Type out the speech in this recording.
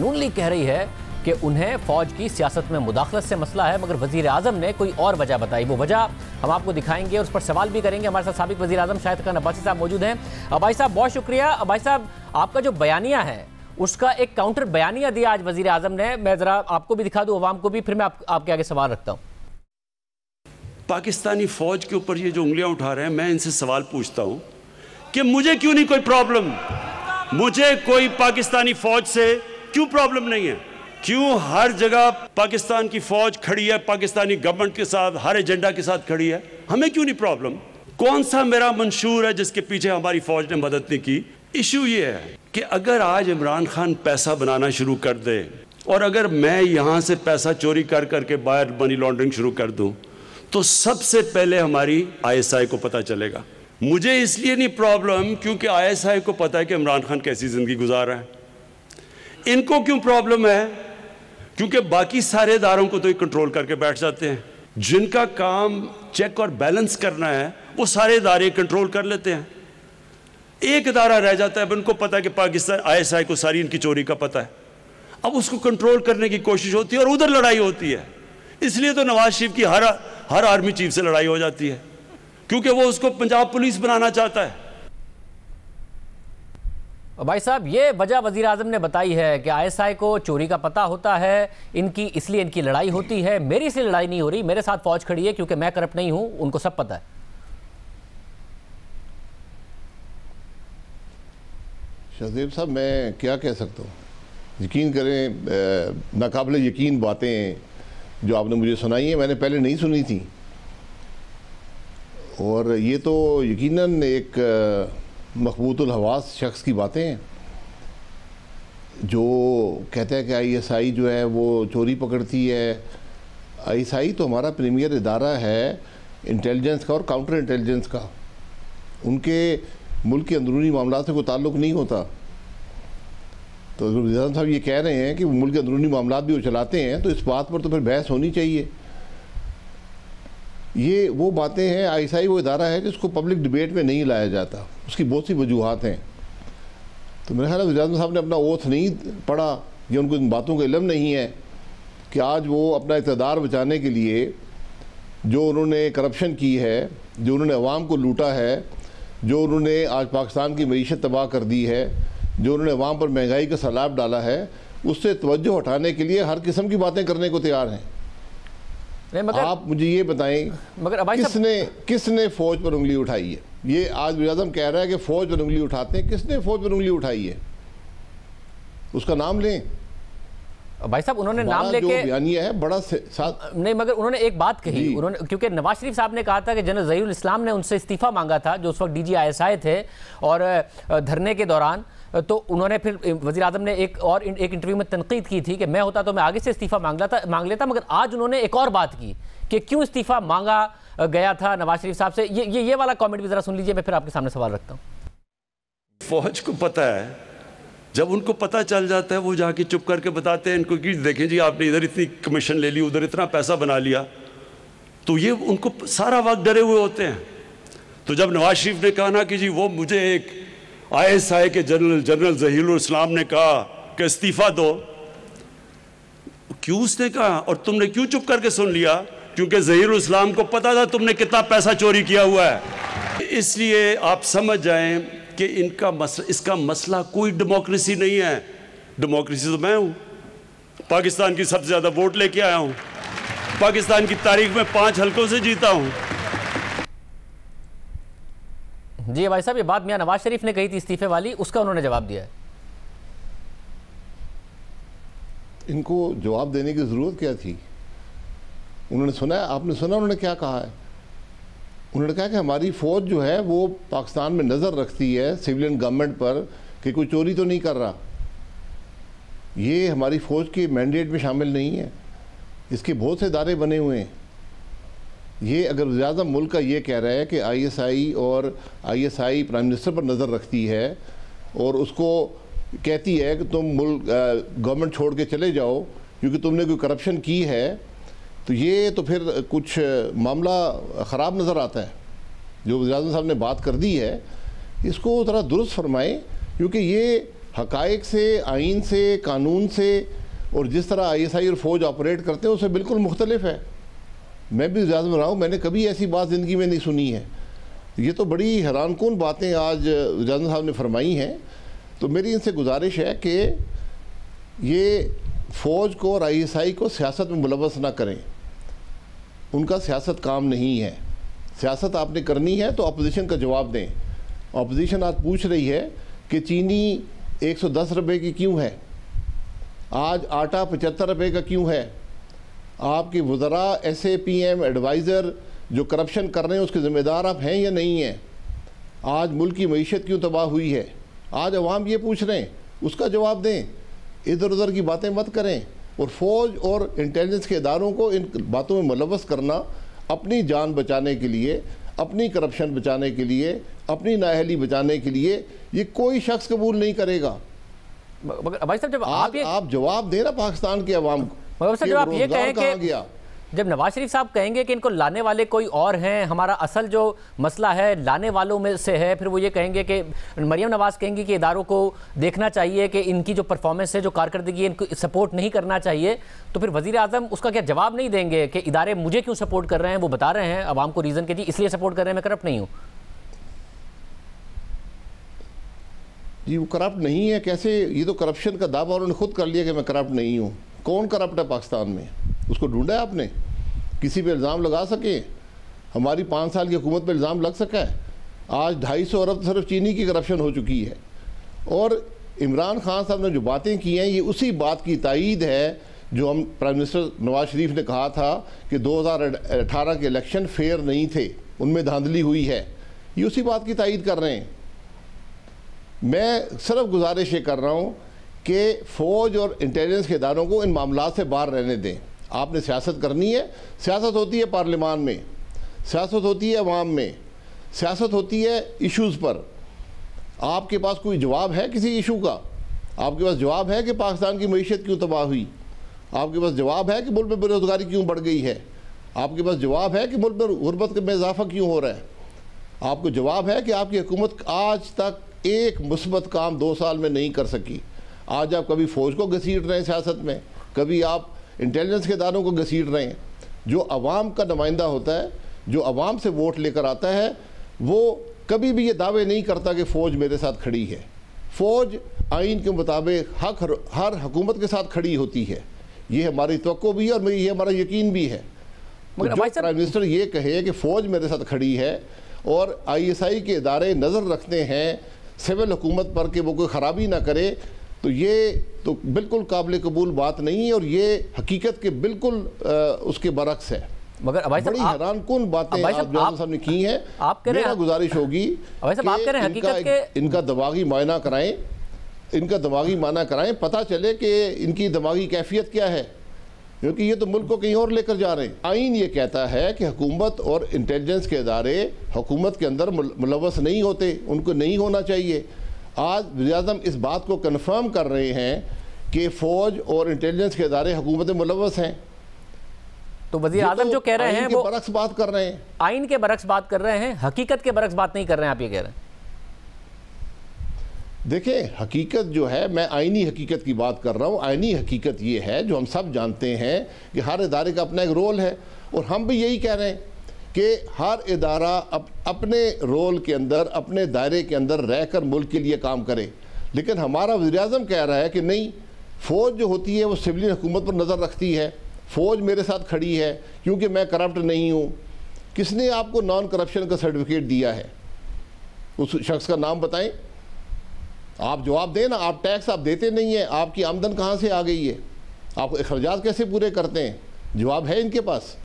نون league کہہ رہی ہے کہ انہیں فوج کی سیاست میں مداخلت سے مسئلہ ہے، مگر وزیر اعظم نے کوئی اور وجہ بتائی۔ وہ وجہ ہم آپ کو دکھائیں گے اور اس پر سوال بھی کریں گے۔ ہمارے ساتھ سابق وزیر اعظم شاہد خان عباسی صاحب موجود ہیں۔ عباسی صاحب بہت شکریہ۔ عباسی صاحب آپ کا جو بیانیہ ہے اس کا ایک کاؤنٹر بیانیہ دیا آج وزیر اعظم نے، میں ذرا آپ کو بھی دکھا دوں، عوام کو بھی، پھر میں آپ کے آگے سوال رکھتا ہوں۔ پاکستانی فوج کے اوپر یہ جو انگلیاں اٹھا رہے ہیں، میں ان سے سوال پوچھتا ہوں کہ مجھے کیوں نہیں کوئی پرابلم؟ مجھے کوئی پاکستانی فوج سے کیوں پرابلم نہیں ہے؟ کیوں ہر جگہ پاکستان کی فوج کھڑی ہے، پاکستانی گورنمنٹ کے ساتھ، ہر ایجنڈا کے ساتھ کھڑی ہے؟ ہمیں کیوں نہیں پرابلم؟ کون سا میرا منشور ہے جس کے پیچھے ہماری فوج نے مدد نہیں کی؟ ایشو یہ ہے کہ اگر آج عمران خان پیسہ بنانا شروع کر دے اور اگر میں یہاں سے پیسہ چوری کر کے باہر منی لانڈرنگ شروع کر دوں تو سب سے پہلے ہماری ISI کو پتہ چلے گا۔ مجھے اس لیے نہیں پرابلم کیونکہ ISI کو پتہ ہے کہ عمران خان کیسی زندگی گزار رہا ہے۔ ان کو کیوں پرابلم ہے؟ کیونکہ باقی سارے اداروں کو تو یہ کنٹرول کر کے بیٹھ جاتے ہیں، جن کا کام چیک اور بیلنس کرنا ہے وہ سارے ادارے کنٹرول کر لیتے ہیں۔ ایک ادارہ رہ جاتا ہے، اب ان کو پتہ ہے کہ پاکستان ISI کو ساری ان کی چوری کا پتہ ہے، اب اس کو کنٹرول کرنے کی کوشش ہوتی ہے اور ادھر لڑائی ہوتی ہے۔ اس لیے تو نواز شریف کی ہر آرمی چیف سے لڑائی ہو جاتی ہے، کیونکہ وہ اس کو پنجاب پولیس بنانا چاہتا ہے۔ بھائی صاحب یہ وجہ وزیر اعظم نے بتائی ہے کہ ISI کو چوری کا پتہ ہوتا ہے، اس لیے ان کی لڑائی ہوتی ہے۔ میری سے لڑائی نہیں ہو رہی، میرے ساتھ فوج کھڑی ہے کیونکہ میں کرپٹ نہیں ہوں، ان کو سب پتہ ہے۔ شہزیب صاحب میں کیا کہہ سکتا ہوں؟ یقین کریں ناقابل یقین باتیں جو آپ نے مجھے سنائی ہیں میں نے پہلے نہیں سنی تھیں، اور یہ تو یقیناً ایک مخبوط الحواس شخص کی باتیں ہیں جو کہتا ہے کہ ISI جو ہے وہ چوری پکڑتی ہے۔ ISI تو ہمارا پریمیئر ادارہ ہے انٹیلیجنس کا اور کاؤنٹر انٹیلیجنس کا، ان کے ملک کے اندرونی معاملات سے کوئی تعلق نہیں ہوتا۔ تو وزیر اعظم صاحب یہ کہہ رہے ہیں کہ وہ ملک کے اندرونی معاملات بھی وہ چلاتے ہیں، تو اس بات پر تو پھر بحث ہونی چاہیے۔ یہ وہ باتیں ہیں، ISI وہ ادارہ ہے جس کو پبلک ڈیبیٹ میں نہیں لایا جاتا، اس کی بہت سی وجوہات ہیں۔ تو میرا خیال ہے وزیر اعظم صاحب نے اپنا اوتھ نہیں پڑھا یا ان کو ان باتوں کا علم نہیں ہے کہ آج وہ اپنا اقتدار بچانے کے لیے جو انہوں نے کرپشن کی ہے، جو انہوں نے عوام کو لوٹا ہے، جو انہوں نے آج پاکستان کی معیشت تباہ کر دی ہے، جو انہوں نے عوام پر مہنگائی کا سیلاب ڈالا ہے، اس سے توجہ ہٹانے کے لیے ہر قسم کی باتیں کرنے کو تیار ہیں۔ آپ مجھے یہ بتائیں کس نے فوج پر انگلی اٹھائی ہے؟ یہ آج وزیر اعظم کہہ رہا ہے کہ فوج پر انگلی اٹھاتے ہیں، کس نے فوج پر انگلی اٹھائی ہے؟ اس کا نام لیں۔ بھائی صاحب انہوں نے نام لے کے بیانیہ ہے بڑا نہیں، مگر انہوں نے ایک بات کہی، کیونکہ نواز شریف صاحب نے کہا تھا کہ جنرل ظہیر الاسلام نے ان سے استعفیٰ مانگا تھا جو اس وقت DG ISI تھے، اور دھرنے کے دوران تو انہوں نے پھر وزیر اعظم نے ایک انٹرویو میں تنقید کی تھی کہ میں ہوتا تو میں آگے سے استعفیٰ مانگ لیتا، مگر آج انہوں نے ایک اور بات کی کہ کیوں استعفیٰ مانگا گیا تھا نواز شریف صاحب سے۔ یہ والا کامنٹ بھی ذرا سن لیجئے، میں پھر آپ کے سامنے سوال رکھتا ہوں۔ فوج کو پتہ ہے، جب ان کو پتہ چل جاتا ہے وہ جا کے چپ کر کے بتاتے ہیں ان کو کہ دیکھیں جی آپ نے ادھر اتنی کمیشن لے لی، ادھر اتنا پیسہ بنا لیا، تو یہ ان کو سارا وقت ڈرے ہوئے ہوتے ہیں۔ تو جب نواز شریف نے کہا نا کہ جی وہ مجھے ایک ISI کے جنرل ظہیر الاسلام نے کہا کہ استعفیٰ دو، کیوں اس نے کہا اور تم نے کیوں چپ کر کے سن لیا؟ کیونکہ ظہیر الاسلام کو پتا تھا تم نے کتنا پیسہ چوری کیا ہوا ہے۔ اس لیے آپ سمجھ جائیں کہ اس کا مسئلہ کوئی ڈیموکریسی نہیں ہے۔ ڈیموکریسی تو میں ہوں، پاکستان کی سب سے زیادہ ووٹ لے کے آیا ہوں، پاکستان کی تاریخ میں 5 حلقوں سے جیتا ہوں۔ جی بھائی صاحب یہ بات میاں نواز شریف نے کہی تھی استعفے والی، اس کا انہوں نے جواب دیا ہے۔ ان کو جواب دینے کی ضرورت کیا تھی؟ انہوں نے سنا ہے، آپ نے سنا انہوں نے کیا کہا ہے؟ انہوں نے کہا کہ ہماری فوج جو ہے وہ پاکستان میں نظر رکھتی ہے سیولین گورنمنٹ پر کہ کوئی چوری تو نہیں کر رہا۔ یہ ہماری فوج کے مینڈیٹ میں شامل نہیں ہے، اس کے بہت سے ادارے بنے ہوئے ہیں۔ یہ اگر وزیر اعظم ملک کا یہ کہہ رہا ہے کہ ISI پرائم منسٹر پر نظر رکھتی ہے اور اس کو کہتی ہے کہ تم ملک گورنمنٹ چھوڑ کے چلے جاؤ کیونکہ تم نے کوئی کرپشن کی ہے، تو یہ تو پھر کچھ معاملہ خراب نظر آتا ہے۔ جو وزیر اعظم صاحب نے بات کر دی ہے اس کو ذرا درست فرمائیں، کیونکہ یہ حقائق سے، آئین سے، قانون سے، اور جس طرح ISI اور فوج آپریٹ کرتے ہیں اس سے بالکل مختلف ہے۔ میں بھی وزیر اعظم رہا ہوں، میں نے کبھی ایسی بات زندگی میں نہیں سنی ہے۔ یہ تو بڑی حیران کن باتیں آج وزیر اعظم صاحب نے فرمائی ہیں۔ تو میری ان سے گزارش ہے کہ یہ فوج کو اور ISI کو سیاست میں ملوث نہ کریں، ان کا سیاست کام نہیں ہے۔ سیاست آپ نے کرنی ہے تو اپوزیشن کا جواب دیں۔ اپوزیشن آج پوچھ رہی ہے کہ چینی 110 روپے کی کیوں ہے، آج آٹا 75 روپے کا کیوں ہے، آپ کے وزراء SAPM ایڈوائزر جو کرپشن کر رہے ہیں اس کے ذمہ دار آپ ہیں یا نہیں ہیں، آج ملک کی معیشت کیوں تباہ ہوئی ہے، آج عوام یہ پوچھ رہے ہیں، اس کا جواب دیں، ادھر ادھر کی باتیں مت کریں۔ اور فوج اور انٹیلیجنس کے اداروں کو ان باتوں میں ملوث کرنا اپنی جان بچانے کے لیے، اپنی کرپشن بچانے کے لیے، اپنی نااہلی بچانے کے لیے یہ کوئی شخص قبول نہیں کرے گا۔ بھائی صاحب جب آپ جواب دیں نا پاکستان کے عوام کو، مگر جب آپ یہ کہیں کہ جب نواز شریف صاحب کہیں گے کہ ان کو لانے والے کوئی اور ہیں، ہمارا اصل جو مسئلہ ہے لانے والوں میں سے ہے، پھر وہ یہ کہیں گے کہ مریم نواز کہیں گی کہ اداروں کو دیکھنا چاہیے کہ ان کی جو پرفارمنس ہے، جو کارکردگی ہے، ان کو سپورٹ نہیں کرنا چاہیے، تو پھر وزیر اعظم اس کا کیا جواب نہیں دیں گے کہ ادارے مجھے کیوں سپورٹ کر رہے ہیں؟ وہ بتا رہے ہیں عوام کو ریزن کہ جی اس لیے سپورٹ کر رہے ہیں، میں کرپٹ نہیں ہوں۔ جی وہ کرپٹ نہیں ہے کیسے؟ یہ تو کرپشن کا دعویٰ انہوں نے خود کر لیا کہ میں کرپٹ نہیں ہوں۔ کون کرپٹ ہے پاکستان میں؟ اس کو ڈھونڈا ہے آپ نے؟ کسی پہ الزام لگا سکے؟ ہماری 5 سال کی حکومت پہ الزام لگ سکا ہے؟ آج 250 ارب صرف چینی کی کرپشن ہو چکی ہے۔ اور عمران خان صاحب نے جو باتیں کی ہیں یہ اسی بات کی تائید ہے جو ہم پرائم منسٹر نواز شریف نے کہا تھا کہ 2018 کے الیکشن فیئر نہیں تھے، ان میں دھاندلی ہوئی ہے۔ یہ اسی بات کی تائید کر رہے ہیں۔ میں صرف گزارش یہ کر رہا ہوں کہ فوج اور انٹیلیجنس کے اداروں کو ان معاملات سے باہر رہنے دیں۔ آپ نے سیاست کرنی ہے، سیاست ہوتی ہے پارلیمان میں، سیاست ہوتی ہے عوام میں، سیاست ہوتی ہے ایشوز پر۔ آپ کے پاس کوئی جواب ہے کسی ایشو کا؟ آپ کے پاس جواب ہے کہ پاکستان کی معیشت کیوں تباہ ہوئی؟ آپ کے پاس جواب ہے کہ ملک میں بے روزگاری کیوں بڑھ گئی ہے؟ آپ کے پاس جواب ہے کہ ملک میں غربت میں اضافہ کیوں ہو رہا ہے؟ آپ کو جواب ہے کہ آپ کی حکومت آج تک ایک مثبت کام 2 سال میں نہیں کر سکی۔ آج آپ کبھی فوج کو گھسیٹ رہے ہیں سیاست میں، کبھی آپ انٹیلیجنس کے اداروں کو گھسیٹ رہے ہیں۔ جو عوام کا نمائندہ ہوتا ہے، جو عوام سے ووٹ لے کر آتا ہے، وہ کبھی بھی یہ دعوے نہیں کرتا کہ فوج میرے ساتھ کھڑی ہے۔ فوج آئین کے مطابق ہر حکومت کے ساتھ کھڑی ہوتی ہے، یہ ہماری توقع بھی ہے اور یہ ہمارا یقین بھی ہے۔ جو پرائم منسٹر یہ کہے کہ فوج میرے ساتھ کھڑی ہے اور ISI کے ادارے نظر رکھتے ہیں سول حکومت پر کہ وہ کوئی خرابی نہ کرے، تو یہ تو بالکل قابل قبول بات نہیں ہے، اور یہ حقیقت کے بالکل اس کے برعکس ہے۔ مگر بڑی حیران کن باتیں آپ نے کی ہیں۔ میرا گزارش ہوگی کہ ان کا دماغی معائنہ کرائیں، ان کا دماغی معائنہ کرائیں، پتہ چلے کہ ان کی دماغی کیفیت کیا ہے، کیونکہ یہ تو ملک کو کہیں اور لے کر جا رہے ہیں۔ آئین یہ کہتا ہے کہ حکومت اور انٹیلیجنس کے ادارے حکومت کے اندر ملوث نہیں ہوتے، ان کو نہیں ہونا چاہیے۔ آج وزیر اعظم اس بات کو کنفرم کر رہے ہیں کہ فوج اور انٹیلیجنس کے ادارے حکومت ملوث ہیں۔ تو وزیر اعظم جو کہہ رہے ہیں وہ برعکس بات کر رہے ہیں، آئین کے برعکس بات کر رہے ہیں، حقیقت کے برعکس بات نہیں کر رہے ہیں، آپ یہ کہہ رہے ہیں۔ دیکھیں حقیقت جو ہے، میں آئینی حقیقت کی بات کر رہا ہوں۔ آئینی حقیقت یہ ہے جو ہم سب جانتے ہیں کہ ہر ادارے کا اپنا ایک رول ہے، اور ہم بھی یہی کہہ رہے ہیں کہ ہر ادارہ اپنے رول کے اندر، اپنے دائرے کے اندر رہ کر ملک کے لیے کام کرے۔ لیکن ہمارا وزیر اعظم کہہ رہا ہے کہ نہیں، فوج جو ہوتی ہے وہ سویلین حکومت پر نظر رکھتی ہے، فوج میرے ساتھ کھڑی ہے کیونکہ میں کرپٹ نہیں ہوں۔ کس نے آپ کو نان کرپشن کا سرٹیفکیٹ دیا ہے؟ اس شخص کا نام بتائیں۔ آپ جواب دیں نا، آپ ٹیکس آپ دیتے نہیں ہیں، آپ کی آمدن کہاں سے آ گئی ہے؟ آپ اخراجات کیسے پورے کرتے ہیں؟ جواب ہے ان کے پاس؟